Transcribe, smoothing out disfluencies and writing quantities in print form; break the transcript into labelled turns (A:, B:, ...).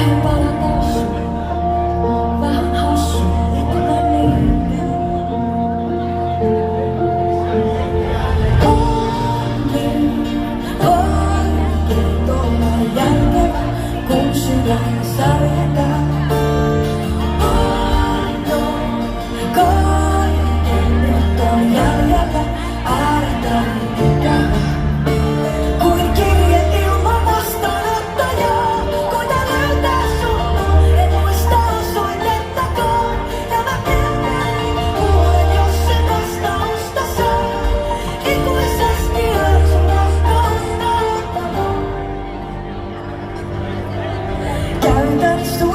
A: Pahempana nousu, vähän hassu, että niin. Oikein olla järkevä, kun sydän särjetään. Ainoa kaiken nyt on jäljellä, ääretön ikävä. Kuin kirje ilman vastaanottajaa, koitan löytää sut, en muista osoitettakaan. Ja mä pelkään huolen, jos se vastausta saa. Ikuisesti rakkautta. Käytän sun